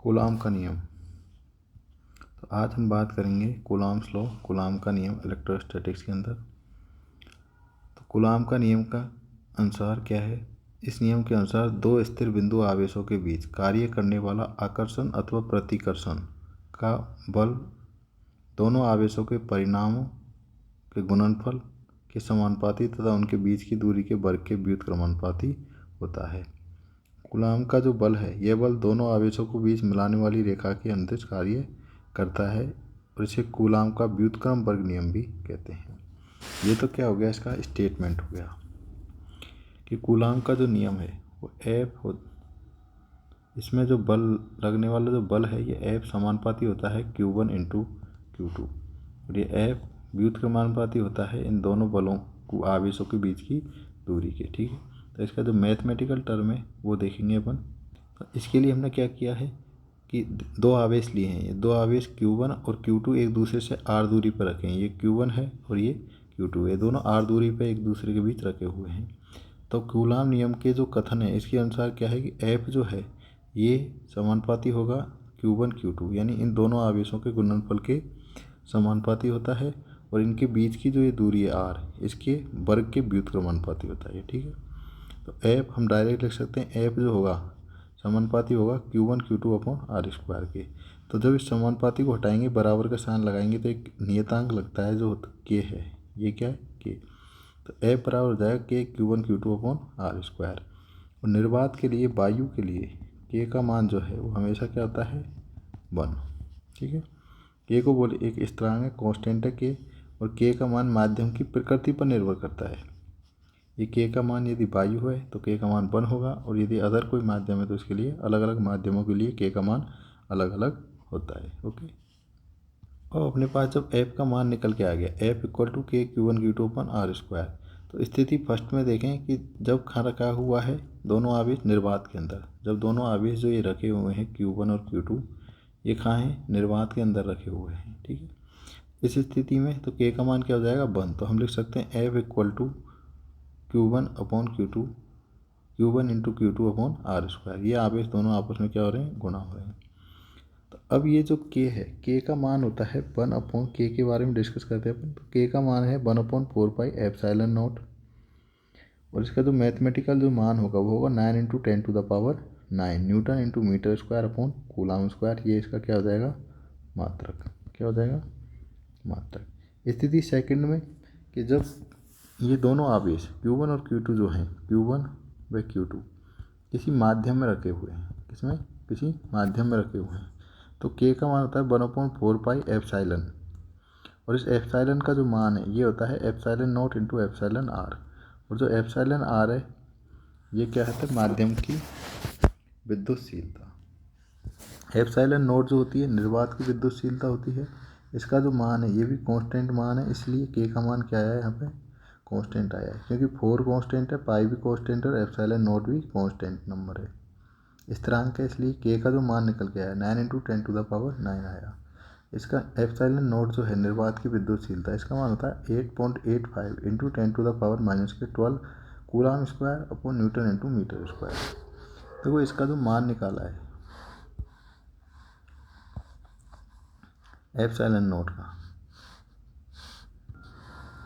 Coulomb का नियम। तो आज हम बात करेंगे कूलाम्स लॉ, कूलाम का नियम इलेक्ट्रोस्टैटिक्स के अंदर। तो कूलाम का नियम का अनुसार क्या है? इस नियम के अनुसार दो स्थिर बिंदु आवेशों के बीच कार्य करने वाला आकर्षण अथवा प्रतिकर्षण का बल दोनों आवेशों के परिणामों के गुणनफल के समानुपाती तथा उनके बीच की दूरी के वर्ग के व्युत्क्रमानुपाती होता है। कूलाम का जो बल है, यह बल दोनों आवेशों को बीच मिलाने वाली रेखा के अंतरिक्ष कार्य करता है और इसे कूलाम का व्युत्क्रम वर्ग नियम भी कहते हैं। ये तो क्या हो गया, इसका स्टेटमेंट हो गया कि कूलाम का जो नियम है वो इसमें जो बल लगने वाला जो बल है ये F समानुपाती होता है Q1 इंटू Q2 और ये F व्युत्क्रमानुपाती होता है इन दोनों बलों को आवेशों के बीच की दूरी के। ठीक है, तो इसका जो मैथमेटिकल टर्म है वो देखेंगे अपन। तो इसके लिए हमने क्या किया है कि दो आवेश लिए हैं, ये दो आवेश Q1 और Q2 एक दूसरे से r दूरी पर रखे हैं। ये Q1 है और ये Q2 है, दोनों r दूरी पर एक दूसरे के बीच रखे हुए हैं। तो कूलाम नियम के जो कथन है इसके अनुसार क्या है कि F जो है ये समानुपाती होगा Q1 Q2, यानी इन दोनों आवेशों के गुणनफल के समानुपाती होता है और इनके बीच की जो ये दूरी है r, इसके वर्ग के व्युत्क्रमानुपाती होता है। ठीक है, तो F हम डायरेक्ट लिख सकते हैं, F जो होगा समानुपाती होगा Q1 Q2 upon r square के। तो जब इस समानुपाती को हटाएंगे, बराबर का साइन लगाएंगे तो एक नियतांक लगता है जो K है, ये क्या है K। तो F बराबर हो जाएगा K Q1 Q2 upon r square. और निर्वात के लिए, वायु के लिए K का मान जो है वो हमेशा क्या होता है 1। ठीक है, K को बोले एक स्थिरांक है, कांस्टेंट है K, और K का मान माध्यम की प्रकृति पर निर्भर करता है। ये K का मान यदि वायु है तो K का मान 1 होगा, और यदि अदर कोई माध्यम है तो इसके लिए अलग अलग माध्यमों के लिए K का मान अलग अलग होता है। ओके, और अपने पास जब F का मान निकल के आ गया, F equal to K Q1 Q2 upon R square, तो स्थिति फर्स्ट में देखें कि जब कहाँ रखा हुआ है दोनों आवेश निर्वात के अंदर। जब दोनों आवेश जो ये रखे हुए हैं Q1 और Q2 ये कहाँ हैं, निर्वात के अंदर रखे हुए हैं। ठीक है, इस स्थिति में तो K का मान क्या हो जाएगा 1। तो हम लिख सकते हैं F equal to Q1 upon Q2, Q1 into Q2 upon R square. ये आवेश दोनों आपस में क्या हो रहे हैं, गुणा हो रहे हैं। तो अब ये जो K है, K का मान होता है 1 अपॉन K के बारे में डिस्कस करते हैं अपन। तो K का मान है 1 अपॉन 4 पाई एप्सिलॉन नॉट, और इसका जो मैथमेटिकल जो मान होगा वो होगा 9 into 10 to the power 9 newton into metre square upon coulomb square. ये इसका क्या हो जाएगा, मात्रक। क्या हो जाएगा, मात्रक। स्थिति सेकंड में कि जब ये दोनों आवेश Q1 और Q2 जो हैं, Q1 व Q2 किसी माध्यम में रखे हुए हैं, किसमें, किसी माध्यम में रखे हुए हैं, तो K का मान होता है 1/4 पाई एप्सिलॉन, और इस एप्सिलॉन का जो मान है ये होता है epsilon naught into epsilon R. और जो एप्सिलॉन आर है ये क्या है, माध्यम की विद्युतशीलता। एप्सिलॉन नॉट जो होती है निर्वात की विद्युतशीलता होती है। इसका जो मान है ये भी कांस्टेंट मान है, इसलिए K का मान क्या आया है यहाँ पे, कांस्टेंट आया है, क्योंकि 4 कांस्टेंट है, पाई भी कांस्टेंट है और एप्सिलॉन नॉट भी कांस्टेंट नंबर है, स्थिरांक है, इसलिए K का जो मान निकल के आया 9 इंटू 10 टू द पावर 9 आया। इसका एप्सिलॉन नॉट जो है निर्वात की विद्युतशीलता, इसका मान होता है 8.85 into 10 to the power -12 coulomb square upon newton into metre square. देखो इसका जो मान निकाला है एप्सिलॉन नॉट का,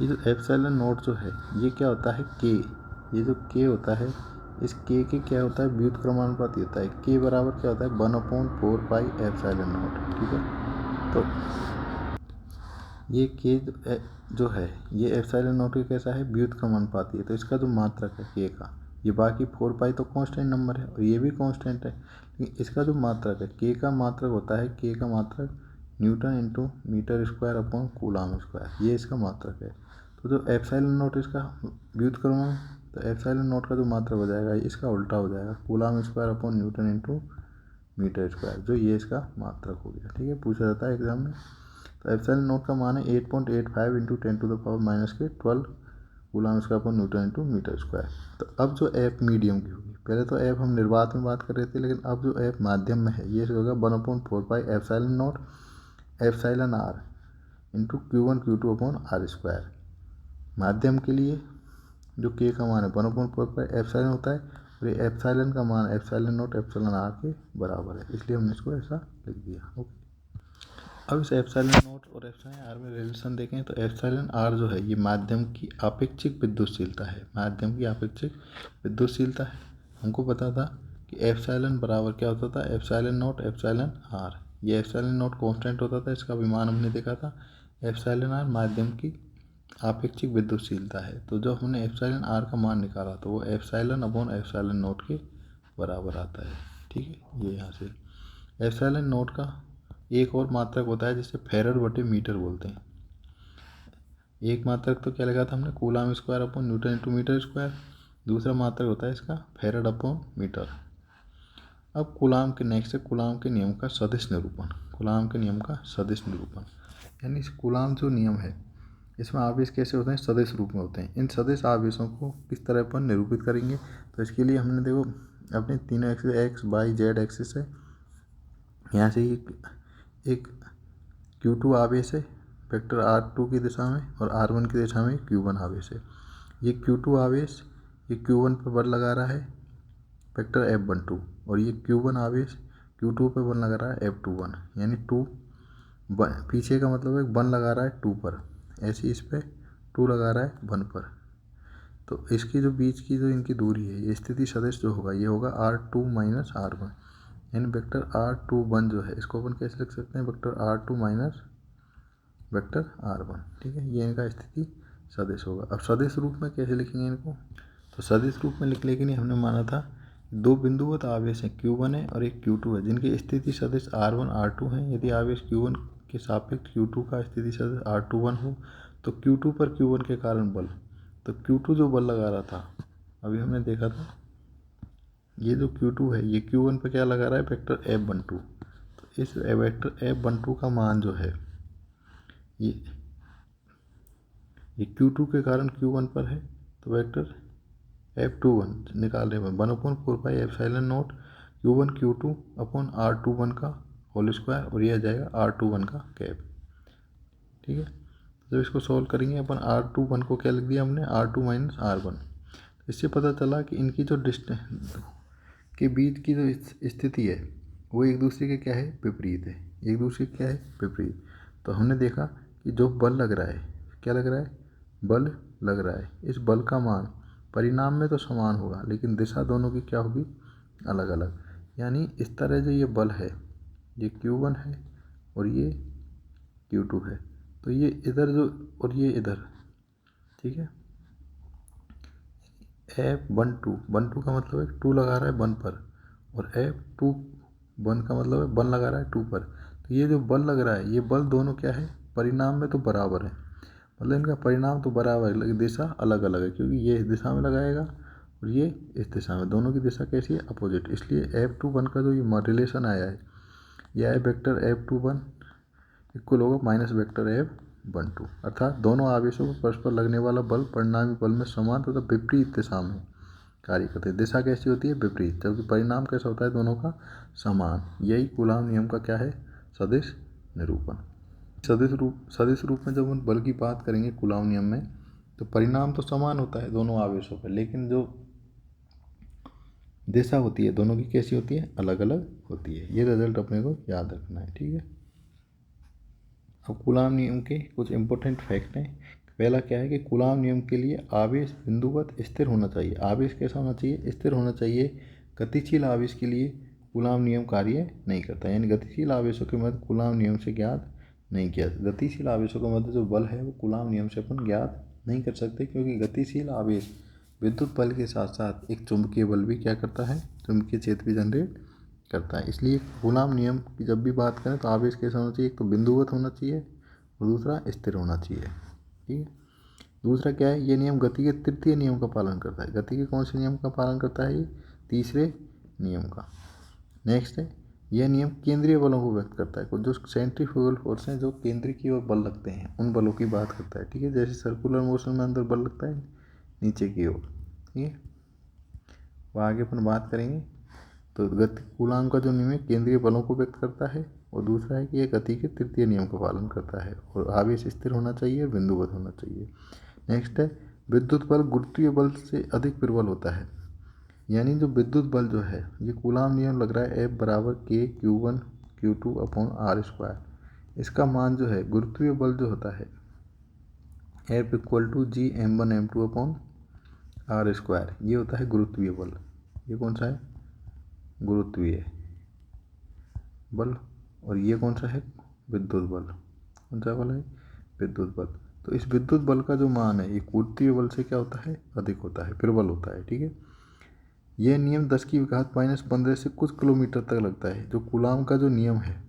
ये जो एप्सिलॉन नॉट जो है ये क्या होता है K, ये जो K होता है इस K के क्या होता है, व्युत्क्रमानुपाती होता है। K बराबर क्या होता है 1/4 पाई एप्सिलॉन नॉट। ठीक है, तो ये K जो है ये एप्सिलॉन नॉट का कैसा है, व्युत्क्रमानुपाती है। तो इसका जो मात्रक है K का, ये बाकी 4 पाई तो कांस्टेंट नंबर है और ये भी कांस्टेंट है, लेकिन इसका जो मात्रक है K का मात्रक होता है, K का मात्रक newton into metre square upon coulomb square, ये इसका मात्रक है। तो जो एप्सिलॉन नॉट इसका व्युत्क्रम, तो एप्सिलॉन नॉट का जो मात्रक हो जाएगा इसका उल्टा हो जाएगा, coulomb square upon newton into metre square, जो ये इसका मात्रक हो गया। ठीक है, पूछा जाता है एग्जाम में। तो एप्सिलॉन नॉट का मान है 8.85 into 10 to the power -12 coulomb square upon newton into metre square. तो अब जो F मीडियम की होगी, पहले तो F हम निर्वात में बात कर रहे थे, लेकिन अब जो F माध्यम में है ये होगा 1/4 pi epsilon naught epsilon R into Q1 Q2 upon R square. माध्यम के लिए जो K का मान है 1/4 पाई एप्सिलॉन होता है, और ये एप्सिलॉन का मान एप्सिलॉन नॉट एप्सिलॉन आर के बराबर है, इसलिए हमने इसको ऐसा लिख दिया। ओके, अब इस एप्सिलॉन नॉट और एप्सिलॉन आर में रिलेशन देखें तो एप्सिलॉन आर जो है ये माध्यम की आपेक्षिक विद्युतशीलता है, माध्यम की आपेक्षिक विद्युतशीलता है। हमको पता था कि एप्सिलॉन बराबर क्या होता था, एप्सिलॉन नॉट एप्सिलॉन आर। ये एप्सिलॉन नॉट कांस्टेंट होता था, इसका भी मान हमने देखा था। एप्सिलॉन आर माध्यम की आपेक्षिक विद्युतशीलता है। तो जब हमने एप्सिलॉन आर का मान निकाला तो वो एप्सिलॉन अपॉन एप्सिलॉन नॉट के बराबर आता है। ठीक है, ये यहाँ से एप्सिलॉन नॉट का एक और मात्रक होता है जिसे फैराड बटे मीटर बोलते हैं। एक मात्रक तो क्या लगा था हमने, coulomb square upon newton into metre square. दूसरा मात्रक होता है इसका फैराड अपॉन मीटर। अब कूलम के नेक्स्ट है कूलम के नियम का सदिश निरूपण। कूलम के नियम का सदिश निरूपण यानी इस कूलम जो नियम है इसमें आवेश कैसे होते हैं, सदिश रूप में होते हैं। इन सदिश आवेशों को किस तरह पर निरूपित करेंगे, तो इसके लिए हमने देखो अपने तीनों axis X Y Z axis है, यहाँ से एक Q2 आवेश है वेक्टर R2 की दिशा में और R1 की दिशा में Q1 आवेश है। ये Q2 आवेश ये Q1 पर बल लगा रहा है वेक्टर F12 और ये Q1 आवेश Q2 पर बल लगा रहा है F21, यानी 2 पीछे का मतलब है 1 लगा रहा है 2 पर, ऐसे इस पर 2 लगा रहा है 1 पर। तो इसकी जो बीच की जो इनकी दूरी है ये स्थिति सदिश जो होगा ये होगा R2 माइनस R1, यानी वेक्टर R21 जो है इसको अपन कैसे लिख सकते हैं, vector R2 minus vector R1। ठीक है, ये इनका स्थिति सदिश होगा। अब सदिश रूप में कैसे लिखेंगे इनको, तो सदिश रूप में लिखने के लिए हमने माना था दो बिंदुवत आवेश हैं Q1 है और एक Q2 है जिनकी स्थिति सदिश R1 R2 हैं। यदि आवेश Q1 के सापेक्ष Q2 का स्थिति सदिश R21 हो तो Q2 पर Q1 के कारण बल, तो Q2 जो बल लगा रहा था अभी हमने देखा था ये जो Q2 है ये Q1 पर क्या लगा रहा है, वेक्टर F12। तो इस वेक्टर F12 का मान जो है ये Q2 के कारण Q1 पर है, तो वेक्टर F21 निकाल रहे हैं 1/4 epsilon not Q1 Q2 upon R21 का होल स्क्वायर और यह आ जाएगा R21 का कैप। ठीक है, जब इसको सॉल्व करेंगे अपन R21 को क्या लिख दिया हमने, R2 माइनस R1। इससे पता चला कि इनकी जो डिस्टेंस के बीच की जो स्थिति है वो एक दूसरे के क्या है, विपरीत है, एक दूसरे के क्या है, विपरीत। तो हमने देखा कि जो बल लग रहा है, क्या लग रहा है, बल लग रहा है, इस बल का मान परिणाम में तो समान होगा लेकिन दिशा दोनों की क्या होगी, अलग अलग। यानी इस तरह जो ये बल है ये Q1 है और ये Q2 है, तो ये इधर जो और ये इधर, ठीक है, F12 का मतलब है 2 लगा रहा है 1 पर और F21 का मतलब है 1 लगा रहा है 2 पर। तो ये जो बल लग रहा है ये बल दोनों क्या है, परिणाम में तो बराबर है, मतलब इनका परिणाम तो बराबर है लेकिन दिशा अलग अलग है, क्योंकि ये इस दिशा में लगाएगा और ये इस दिशा में, दोनों की दिशा कैसी है, अपोजिट। इसलिए F21 का जो ये रिलेशन आया है यह है वेक्टर F21 इक्वल होगा माइनस वेक्टर F12, अर्थात दोनों आवेशों को परस्पर लगने वाला बल परिणामी बल में समान तथा विपरीत दिशा में कार्य करते हैं। दिशा कैसी होती है, विपरीत, जबकि परिणाम कैसा होता है, दोनों का समान। यही कूलॉम नियम का क्या है, सदिश निरूपण। सदिश रूप में जब हम बल की बात करेंगे कूलॉम नियम में तो परिणाम तो समान होता है दोनों आवेशों पर, लेकिन जो दिशा होती है दोनों की कैसी होती है, अलग अलग होती है। ये रिजल्ट अपने को याद रखना है। ठीक है, अब कूलॉम नियम के कुछ इंपॉर्टेंट फैक्ट हैं। पहला क्या है कि कूलॉम नियम के लिए आवेश बिंदुवत स्थिर होना चाहिए। आवेश कैसा होना चाहिए, स्थिर होना चाहिए। गतिशील आवेश के लिए कूलॉम नियम कार्य नहीं करता, यानी गतिशील आवेशों के मध्य कूलॉम नियम से ज्ञात नहीं किया। गतिशील आवेशों के मध्य जो बल है वो कूलॉम नियम से अपन ज्ञात नहीं कर सकते, क्योंकि गतिशील आवेश विद्युत बल के साथ साथ एक चुंबकीय बल भी क्या करता है, चुंबकीय क्षेत्र भी जनरेट करता है। इसलिए कूलॉम नियम की जब भी बात करें तो आवेश कैसा होना चाहिए, एक तो बिंदुवत होना चाहिए और दूसरा स्थिर होना चाहिए। ठीक है, दूसरा क्या है, ये नियम गति के तृतीय नियम का पालन करता है। गति के कौन से नियम का पालन करता है, ये तीसरे नियम का। नेक्स्ट है, यह नियम केंद्रीय बलों को व्यक्त करता है। जो सेंट्रीफ्यूगल फोर्स हैं, जो केंद्र की ओर बल लगते हैं, उन बलों की बात करता है। ठीक है, जैसे सर्कुलर मोशन में अंदर बल लगता है नीचे की ओर। ठीक है, वो आगे अपन बात करेंगे। तो गति कूलॉम का जो नियम है केंद्रीय बलों को व्यक्त करता है और दूसरा है कि यह गति के तृतीय नियम का पालन करता है और आवेश स्थिर होना चाहिए, बिंदुवत होना चाहिए। नेक्स्ट है, विद्युत बल गुरुत्वीय बल से अधिक प्रबल होता है। यानी जो विद्युत बल जो है ये कूलाम नियम लग रहा है F बराबर K Q1 Q2 upon R square. इसका मान जो है गुरुत्वीय बल जो होता है F equal to G M1 M2 upon R square, ये होता है गुरुत्वीय बल। ये कौन सा है? गुरुत्वीय बल। और ये कौन सा है? विद्युत बल। कौन सा बल है? विद्युत बल। तो इस विद्युत बल का जो मान है ये गुरुत्वीय बल से क्या होता है? अधिक होता है, प्रबल होता है। ठीक है, यह नियम 10 की घात -15 से कुछ किलोमीटर तक लगता है। जो कूलाम का जो नियम है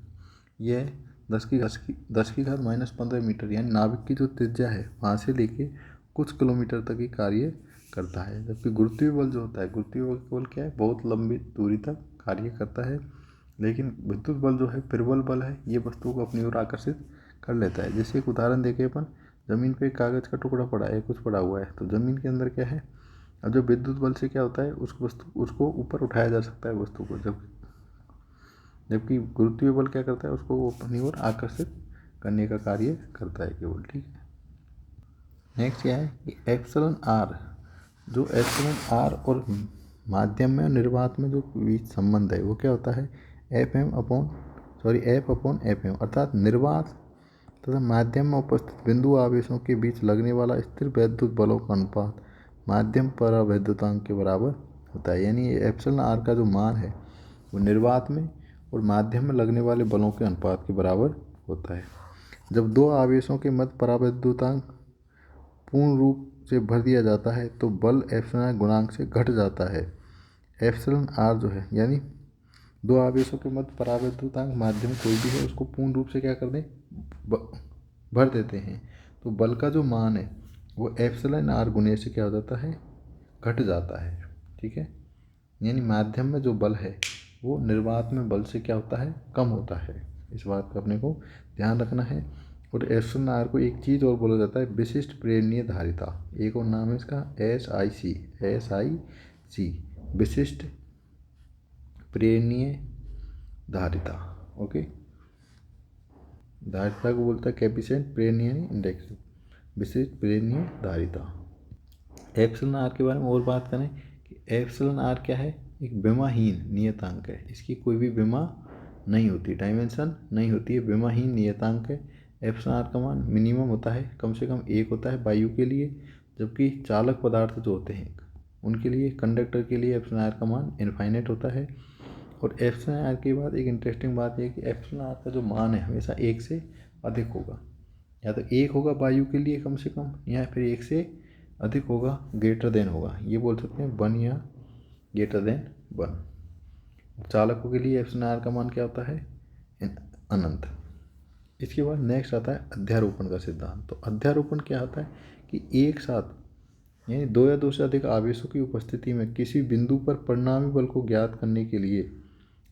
यह 10 की घात -15 मीटर यानी नाभिक की जो त्रिज्या है वहाँ से लेके कुछ किलोमीटर तक ही कार्य करता है। जबकि गुरुत्वीय बल जो होता है, गुरुत्वीय बल क्या है? बहुत लंबी दूरी तक कार्य करता है। लेकिन विद्युत बल जो है प्रबल बल है, ये वस्तुओं को अपनी ओर आकर्षित कर लेता है। जैसे एक उदाहरण देखें अपन, ज़मीन पे एक कागज़ का टुकड़ा पड़ा है, कुछ पड़ा हुआ है, तो ज़मीन के अंदर क्या है? अब जो विद्युत बल से क्या होता है, उसको ऊपर उठाया जा सकता है वस्तु को, जबकि गुरुत्वीय बल क्या करता है? उसको अपनी ओर आकर्षित करने का कार्य करता है केवल। ठीक है, नेक्स्ट क्या है कि एप्सिलॉन आर, जो एप्सिलॉन आर और माध्यम में और निर्वात में जो बीच संबंध है वो क्या होता है? एफ अपॉन एफ एम, अर्थात निर्वात तथा माध्यम में उपस्थित बिंदु आवेशों के बीच लगने वाला स्थिर वैद्युत बलों का अनुपात माध्यम परावैद्युतांक के बराबर होता है। यानी एप्सिलॉन आर का जो मान है वो निर्वात में और माध्यम में लगने वाले बलों के अनुपात के बराबर होता है। जब दो आवेशों के मध्य परावैद्युतांक पूर्ण रूप से भर दिया जाता है तो बल एप्सिलॉन आर गुणांक से घट जाता है। एप्सिलॉन आर जो है यानी दो आवेशों के मध्य परावैद्युतांक माध्यम कोई भी है उसको पूर्ण रूप से क्या कर दें? भर देते हैं, तो बल का जो मान है वो एप्सिलॉन आर गुने से क्या हो जाता है? घट जाता है। ठीक है, यानी माध्यम में जो बल है वो निर्वात में बल से क्या होता है? कम होता है। इस बात का अपने को ध्यान रखना है। और एप्सिलॉन आर को एक चीज़ और बोला जाता है विशिष्ट प्रेरणीय धारिता। एक और नाम है इसका SIC, विशिष्ट प्रेरणीय धारिता। ओके, धारिता को बोलता है कैपिसेंट प्रेरणीय इंडेक्स, विशिष्ट प्रेरणीय धारिता। एप्सिलॉन आर के बारे में और बात करें कि एप्सिलॉन आर क्या है? एक विमाहीन नियतांक है। इसकी कोई भी विमा नहीं होती, डायमेंशन नहीं होती है, विमाहीन नियतांक है। एप्सिलॉन आर का मान मिनिमम होता है, कम से कम 1 होता है वायु के लिए, जबकि चालक पदार्थ जो होते हैं उनके लिए, कंडक्टर के लिए एप्सिलॉन आर का मान इनफाइनाइट होता है। और एप्सिलॉन आर के बाद एक इंटरेस्टिंग बात यह है कि एप्सिलॉन आर का जो मान है हमेशा 1 से अधिक होगा। या तो 1 होगा वायु के लिए कम से कम, या फिर 1 से अधिक होगा, ग्रेटर देन होगा। ये बोल सकते हैं 1 या ग्रेटर देन 1। चालकों के लिए एप्सिलॉन आर का मान क्या होता है? अनंत। इसके बाद नेक्स्ट आता है अध्यारोपण का सिद्धांत। तो अध्यारोपण क्या होता है कि एक साथ यानी 2 या 2 से अधिक आवेशों की उपस्थिति में किसी बिंदु पर परिणामी बल को ज्ञात करने के लिए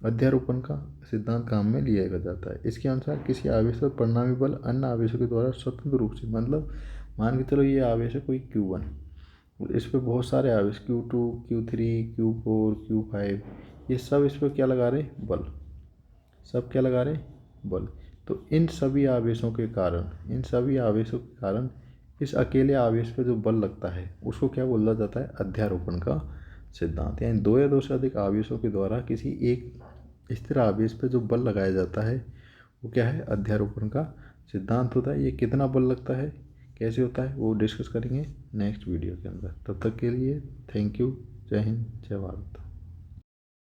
अध्यारोपण का सिद्धांत काम में लिया जाता है। इसके अनुसार किसी आवेश पर परिणामी बल अन्य आवेशों के द्वारा स्वतंत्र रूप से, मतलब मान के चलो ये आवेश है कोई Q1, इस पर बहुत सारे आवेश Q2 Q3 Q4 Q5, ये सब इस पर क्या लगा रहे? बल। सब क्या लगा रहे? बल। तो इन सभी आवेशों के कारण इस अकेले आवेश पे जो बल लगता है उसको क्या बोला जाता है? अध्यारोपण का सिद्धांत। यानी 2 या 2 से अधिक आवेशों के द्वारा किसी एक स्थिर आवेश पे जो बल लगाया जाता है वो क्या है? अध्यारोपण का सिद्धांत होता है। ये कितना बल लगता है, कैसे होता है, वो डिस्कस करेंगे नेक्स्ट वीडियो के अंदर। तब तक के लिए थैंक यू। जय हिंद, जय भारत।